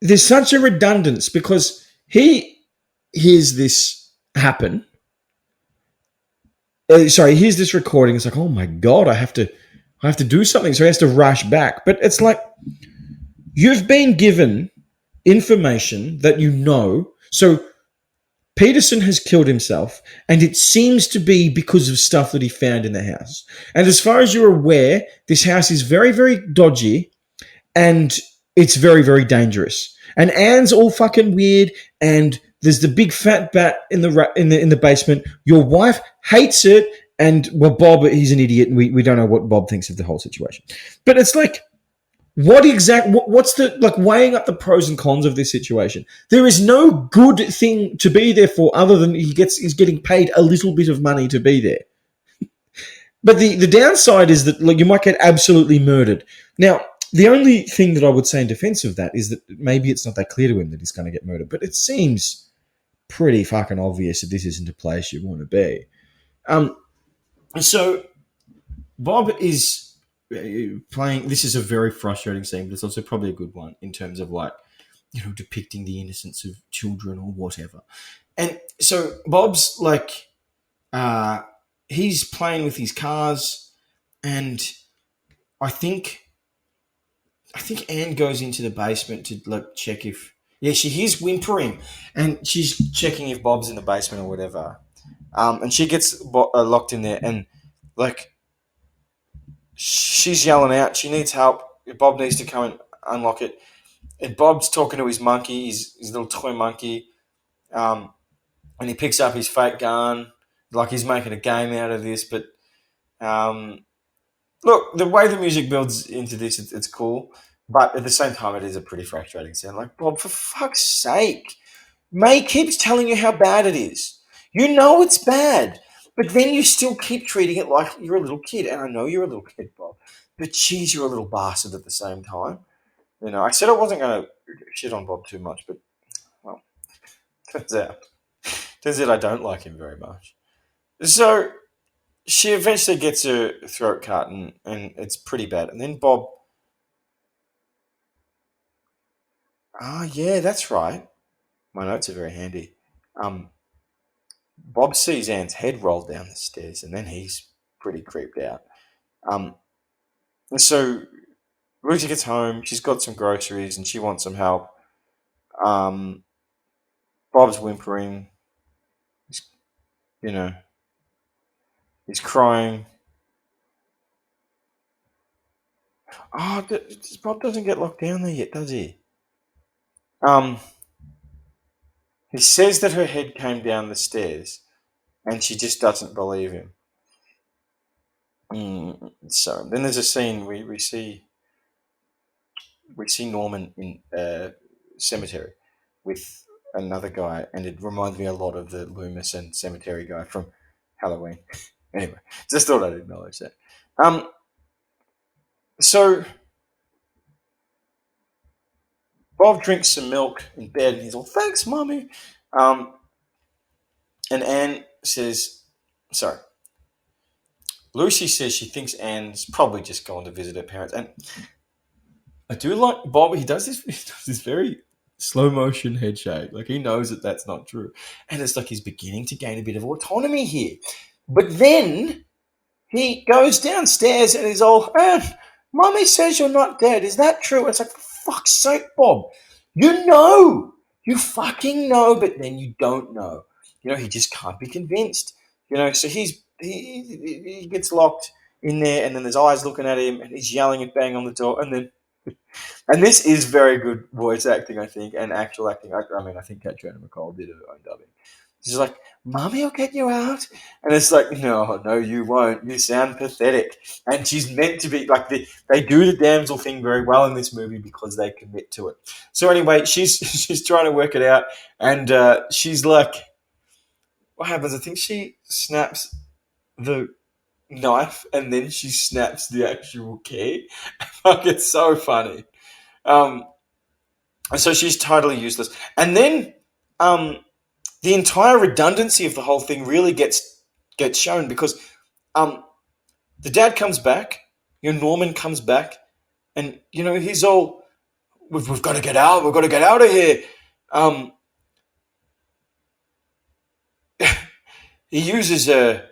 there's such a redundance because he hears this happen. He hears this recording. It's like, oh my god, I have to do something. So he has to rush back. But it's like you've been given information that you know. So Peterson has killed himself, and it seems to be because of stuff that he found in the house. And as far as you're aware, this house is very, very dodgy, and it's very, very dangerous. And Anne's all fucking weird, and there's the big fat bat in the basement. Your wife hates it, and well, Bob, he's an idiot, and we don't know what Bob thinks of the whole situation. But it's like, what's the, like, weighing up the pros and cons of this situation? There is no good thing to be there for other than he's getting paid a little bit of money to be there. But the downside is that, like, you might get absolutely murdered. Now, the only thing that I would say in defense of that is that maybe it's not that clear to him that he's going to get murdered, but it seems pretty fucking obvious that this isn't a place you want to be. So Bob is playing. This is a very frustrating scene, but it's also probably a good one in terms of like depicting the innocence of children or whatever. And so Bob's like, uh, he's playing with his cars, and I think I think Anne goes into the basement to like check if she hears whimpering, and she's checking if Bob's in the basement or whatever. And she gets locked in there, and like she's yelling out, she needs help. Bob needs to come and unlock it. And Bob's talking to his monkey, his little toy monkey, um, and he picks up his fake gun, like he's making a game out of this. But um, look, the way the music builds into this, it's cool. But at the same time, it is a pretty frustrating sound. Like, Bob, for fuck's sake. May keeps telling you how bad it is. You know it's bad. But then you still keep treating it like you're a little kid. And I know you're a little kid, Bob. But geez, you're a little bastard at the same time. I said I wasn't going to shit on Bob too much, but, well, turns out. Turns out I don't like him very much. So she eventually gets her throat cut, and it's pretty bad. And then Bob, yeah, that's right. My notes are very handy. Um, Bob sees Anne's head roll down the stairs, and then he's pretty creeped out. Um, and so Lucy gets home. She's got some groceries, and she wants some help. Um, Bob's whimpering. He's, you know, he's crying. Oh, Bob doesn't get locked down there yet, does he? Um, he says that her head came down the stairs, and she just doesn't believe him. So then there's a scene we see Norman in a cemetery with another guy, and it reminds me a lot of the Loomis and cemetery guy from Halloween. Anyway, just thought I'd acknowledge that. So Bob drinks some milk in bed, and he's all, "Thanks, Mummy." And Anne says, sorry, Lucy says she thinks Anne's probably just gone to visit her parents. And I do like Bob. He does this very slow motion head shake. Like he knows that that's not true. And it's like he's beginning to gain a bit of autonomy here. But then he goes downstairs and he's all, Mummy says you're not dead. Is that true? And it's like, for fuck's sake, Bob. You know. You fucking know, but then you don't know. He just can't be convinced. So he gets locked in there, and then there's eyes looking at him, and he's yelling and banging on the door, and this is very good voice acting, I think, and actual acting. I think Katrina McCall did her own dubbing. She's like, "Mommy will get you out," and it's like, no, you won't. You sound pathetic. And she's meant to be like they do the damsel thing very well in this movie because they commit to it. So anyway, she's trying to work it out, and she's like, what happens? I think she snaps the knife, and then she snaps the actual key. Like, it's so funny. Um, so she's totally useless. And then the entire redundancy of the whole thing really gets shown because the dad comes back, Norman comes back, and he's all, we've got to get out, we've got to get out of here. He uses a,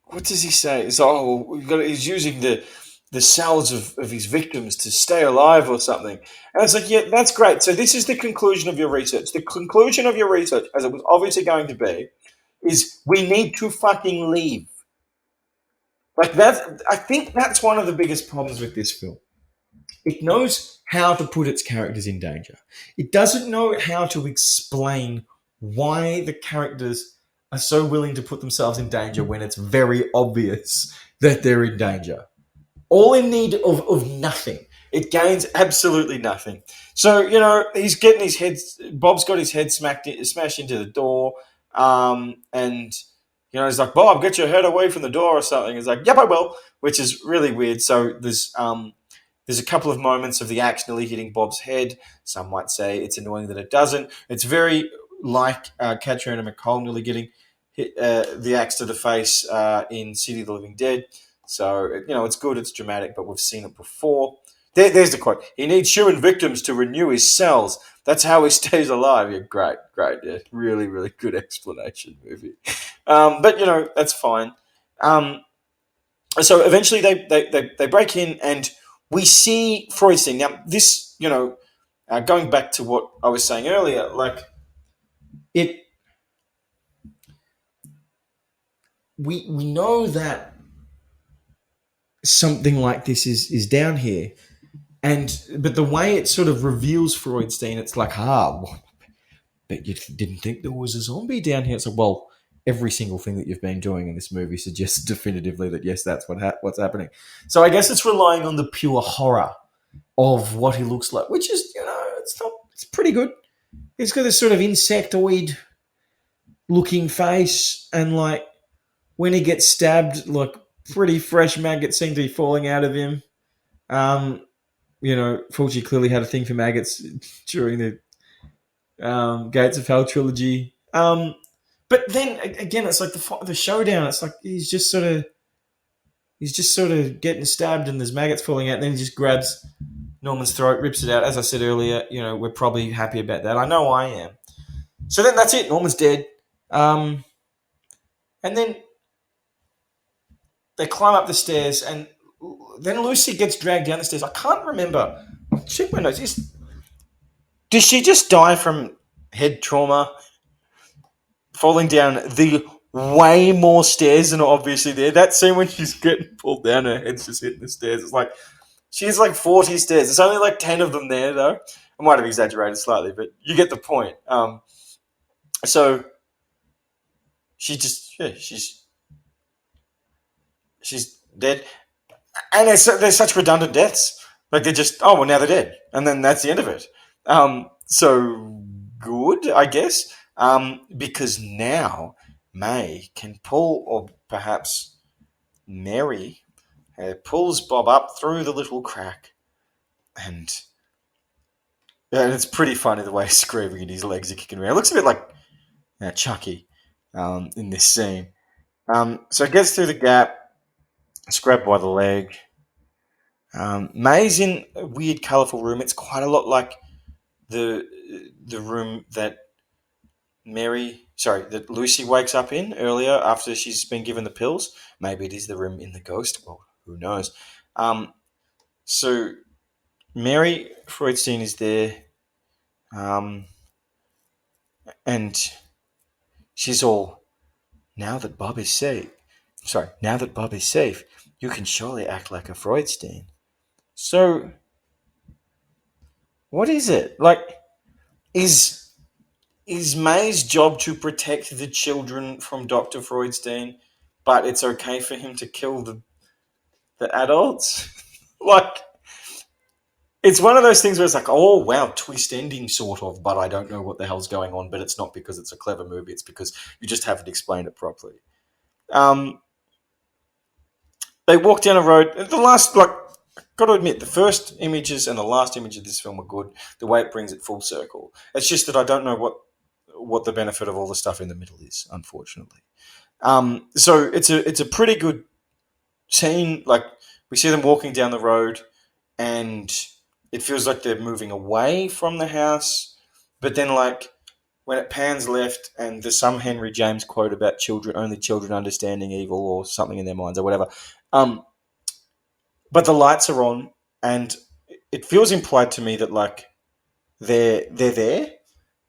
what does he say? He's using the cells of his victims to stay alive or something. And it's like, yeah, that's great. So this is the conclusion of your research. The conclusion of your research, as it was obviously going to be, is we need to fucking leave. Like that, I think that's one of the biggest problems with this film. It knows how to put its characters in danger. It doesn't know how to explain why the characters are so willing to put themselves in danger when it's very obvious that they're in danger. All in need of nothing. It gains absolutely nothing. So, he's getting his head, Bob's got his head smashed into the door, and, he's like, "Bob, get your head away from the door," or something. He's like, "Yep, I will," which is really weird. So there's a couple of moments of the axe nearly hitting Bob's head. Some might say it's annoying that it doesn't. It's very like Katrina McCall nearly getting hit the axe to the face in City of the Living Dead. So it's good, it's dramatic, but we've seen it before. There's the quote. He needs human victims to renew his cells. That's how he stays alive. Yeah, great, great. Yeah, really, really good explanation movie. But that's fine. Um, so eventually they break in and we see Freud's thing. Now this, going back to what I was saying earlier, like it, we know that something like this is down here, but the way it sort of reveals Freudstein, it's like, but you didn't think there was a zombie down here. It's like, well, every single thing that you've been doing in this movie suggests definitively that yes, that's what's happening. So I guess it's relying on the pure horror of what he looks like, which is, it's pretty good. He's got this sort of insectoid looking face, and like when he gets stabbed, like pretty fresh maggots seem to be falling out of him. Fulci clearly had a thing for maggots during the Gates of Hell trilogy. But then again, it's like the showdown. It's like he's just sort of getting stabbed, and there's maggots falling out. And then he just grabs Norman's throat, rips it out. As I said earlier, we're probably happy about that. I know I am. So then that's it. Norman's dead. And then they climb up the stairs, and then Lucy gets dragged down the stairs. I can't remember. I'll check my notes. Does she just die from head trauma, falling down the way more stairs than are obviously there? That scene when she's getting pulled down, her head's just hitting the stairs. It's like she's like 40 stairs. There's only like 10 of them there, though. I might have exaggerated slightly, but you get the point. So she just, she's dead. And there's such redundant deaths. Like they're just, oh, well, now they're dead. And then that's the end of it. So good, I guess. Because now May can pull, or perhaps Mary pulls Bob up through the little crack. And it's pretty funny the way he's screaming and his legs are kicking around. It looks a bit like Chucky in this scene. So it gets through the gap. It's grabbed by the leg. May's in a weird, colourful room. It's quite a lot like the room that that Lucy wakes up in earlier after she's been given the pills. Maybe it is the room in the ghost world. Who knows? So Mary Freudstein is there, and she's all, now that Bob is safe, you can surely act like a Freudstein. So, what is it? Like, is May's job to protect the children from Dr. Freudstein, but it's okay for him to kill the adults? Like, it's one of those things where it's like, oh, wow, twist ending, sort of, but I don't know what the hell's going on, but it's not because it's a clever movie, it's because you just haven't explained it properly. They walk down a road. The last, got to admit, the first images and the last image of this film are good. The way it brings it full circle. It's just that I don't know what the benefit of all the stuff in the middle is, unfortunately. So it's a pretty good scene. Like, we see them walking down the road, and it feels like they're moving away from the house. But then, like, when it pans left, and there's some Henry James quote about only children understanding evil, or something in their minds, or whatever. But the lights are on, and it feels implied to me that, like, they're there.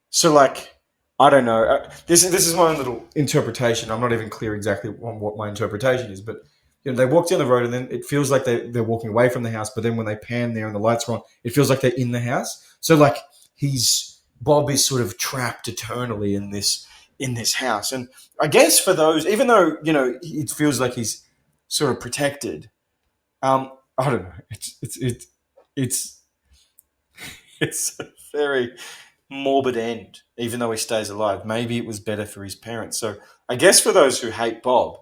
So, like, I don't know. This is my own little interpretation. I'm not even clear exactly on what my interpretation is, but they walk down the road, and then it feels like they're walking away from the house. But then when they pan there and the lights are on, it feels like they're in the house. So, like, Bob is sort of trapped eternally in this house. And I guess for those, even though it feels like he's sort of protected, I don't know. It's a very morbid end, even though he stays alive. Maybe it was better for his parents. So I guess for those who hate Bob,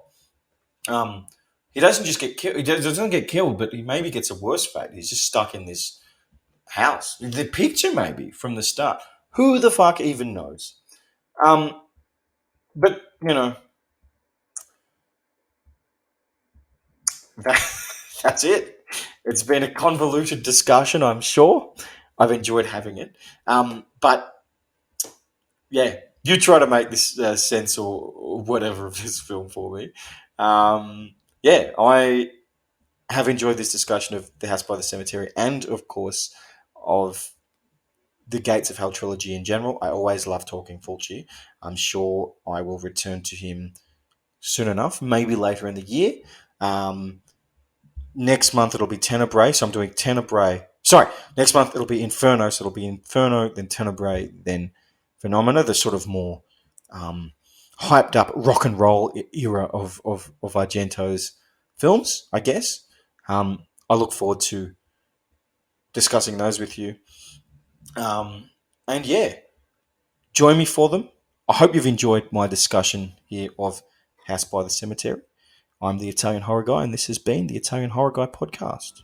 he doesn't just get killed. He doesn't get killed, but he maybe gets a worse fate. He's just stuck in this house. The picture maybe from the start. Who the fuck even knows? But That's it. It's been a convoluted discussion, I'm sure. I've enjoyed having it. But yeah, you try to make this sense or whatever of this film for me. Yeah, I have enjoyed this discussion of The House by the Cemetery and, of course, of the Gates of Hell trilogy in general. I always love talking Fulci. I'm sure I will return to him soon enough, maybe later in the year. Um, Next month it'll be Tenebrae, so I'm doing Tenebrae. Sorry, next month it'll be Inferno, so it'll be Inferno, then Tenebrae, then Phenomena, the sort of more hyped up rock and roll era of Argento's films, I guess. I look forward to discussing those with you. And yeah, join me for them. I hope you've enjoyed my discussion here of House by the Cemetery. I'm the Italian Horror Guy, and this has been the Italian Horror Guy podcast.